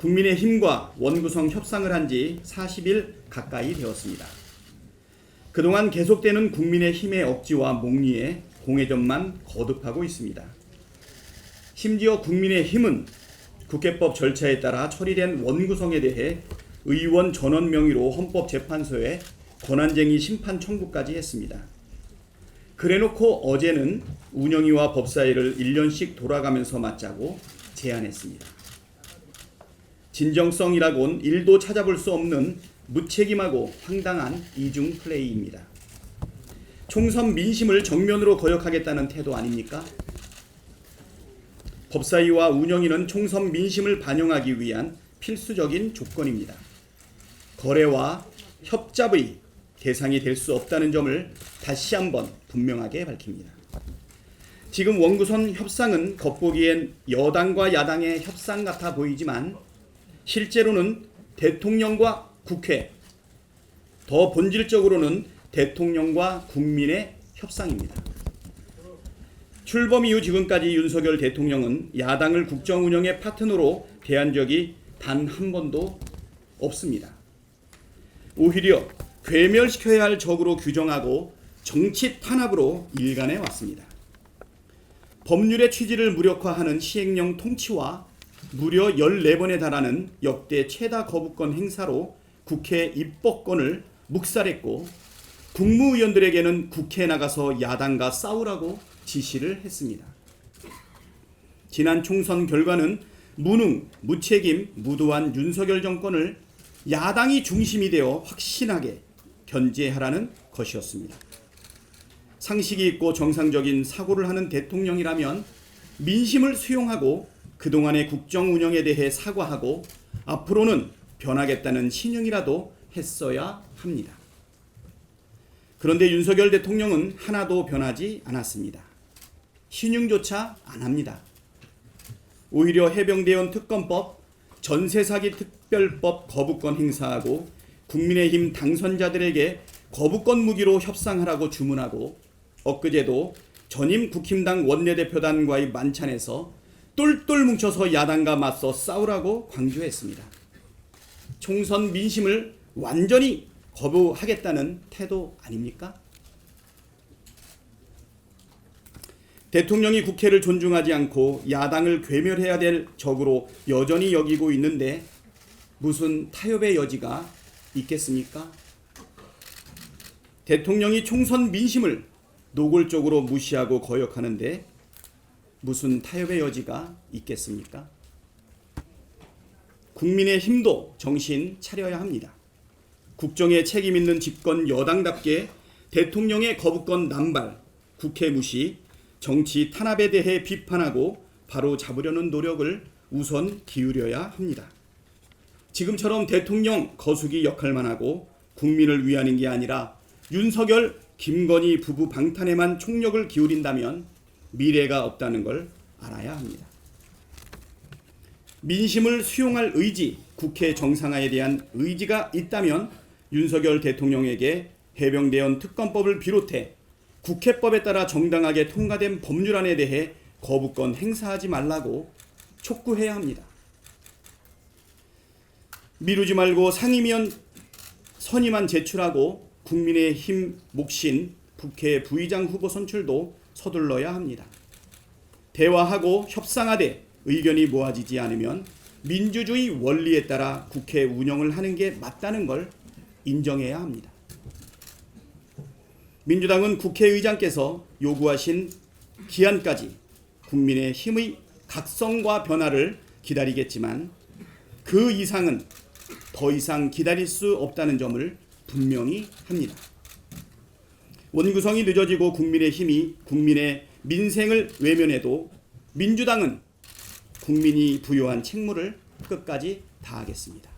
국민의힘과 원구성 협상을 한 지 40일 가까이 되었습니다. 그동안 계속되는 국민의힘의 억지와 목리에 공회전만 거듭하고 있습니다. 심지어 국민의힘은 국회법 절차에 따라 처리된 원구성에 대해 의원 전원 명의로 헌법재판소에 권한쟁의 심판 청구까지 했습니다. 그래놓고 어제는 운영위와 법사위를 1년씩 돌아가면서 맞자고 제안했습니다. 진정성이라곤 1도 찾아볼 수 없는 무책임하고 황당한 이중 플레이입니다. 총선 민심을 정면으로 거역하겠다는 태도 아닙니까? 법사위와 운영위는 총선 민심을 반영하기 위한 필수적인 조건입니다. 거래와 협잡의 대상이 될 수 없다는 점을 다시 한번 분명하게 밝힙니다. 지금 원구성 협상은 겉보기엔 여당과 야당의 협상 같아 보이지만 실제로는 대통령과 국회, 더 본질적으로는 대통령과 국민의 협상입니다. 출범 이후 지금까지 윤석열 대통령은 야당을 국정 운영의 파트너로 대한 적이 단 한 번도 없습니다. 오히려 괴멸시켜야 할 적으로 규정하고 정치 탄압으로 일관해 왔습니다. 법률의 취지를 무력화하는 시행령 통치와 무려 14번에 달하는 역대 최다 거부권 행사로 국회 입법권을 묵살했고 국무위원들에게는 국회에 나가서 야당과 싸우라고 지시를 했습니다. 지난 총선 결과는 무능, 무책임, 무도한 윤석열 정권을 야당이 중심이 되어 확신하게 견제하라는 것이었습니다. 상식이 있고 정상적인 사고를 하는 대통령이라면 민심을 수용하고 그동안의 국정 운영에 대해 사과하고 앞으로는 변하겠다는 신용이라도 했어야 합니다. 그런데 윤석열 대통령은 하나도 변하지 않았습니다. 신용조차 안 합니다. 오히려 해병대원 특검법, 전세사기 특별법 거부권 행사하고 국민의힘 당선자들에게 거부권 무기로 협상하라고 주문하고 엊그제도 전임 국힘당 원내대표단과의 만찬에서 똘똘 뭉쳐서 야당과 맞서 싸우라고 강조했습니다. 총선 민심을 완전히 거부하겠다는 태도 아닙니까? 대통령이 국회를 존중하지 않고 야당을 괴멸해야 될 적으로 여전히 여기고 있는데 무슨 타협의 여지가 있겠습니까? 대통령이 총선 민심을 노골적으로 무시하고 거역하는데 무슨 타협의 여지가 있겠습니까? 국민의힘도 정신 차려야 합니다. 국정에 책임 있는 집권 여당답게 대통령의 거부권 남발, 국회 무시, 정치 탄압에 대해 비판하고 바로 잡으려는 노력을 우선 기울여야 합니다. 지금처럼 대통령 거수기 역할만 하고 국민을 위하는 게 아니라 윤석열, 김건희 부부 방탄에만 총력을 기울인다면 미래가 없다는 걸 알아야 합니다. 민심을 수용할 의지, 국회 정상화에 대한 의지가 있다면 윤석열 대통령에게 해병대원 특검법을 비롯해 국회법에 따라 정당하게 통과된 법률안에 대해 거부권 행사하지 말라고 촉구해야 합니다. 미루지 말고 상임위원 선임안 제출하고 국민의힘 몫인 국회 부의장 후보 선출도 서둘러야 합니다. 대화하고 협상하되 의견이 모아지지 않으면 민주주의 원리에 따라 국회 운영을 하는 게 맞다는 걸 인정해야 합니다. 민주당은 국회의장께서 요구하신 기한까지 국민의힘의 각성과 변화를 기다리겠지만 그 이상은 더 이상 기다릴 수 없다는 점을 분명히 합니다. 원구성이 늦어지고 국민의힘이 국민의 민생을 외면해도 민주당은 국민이 부여한 책무를 끝까지 다하겠습니다.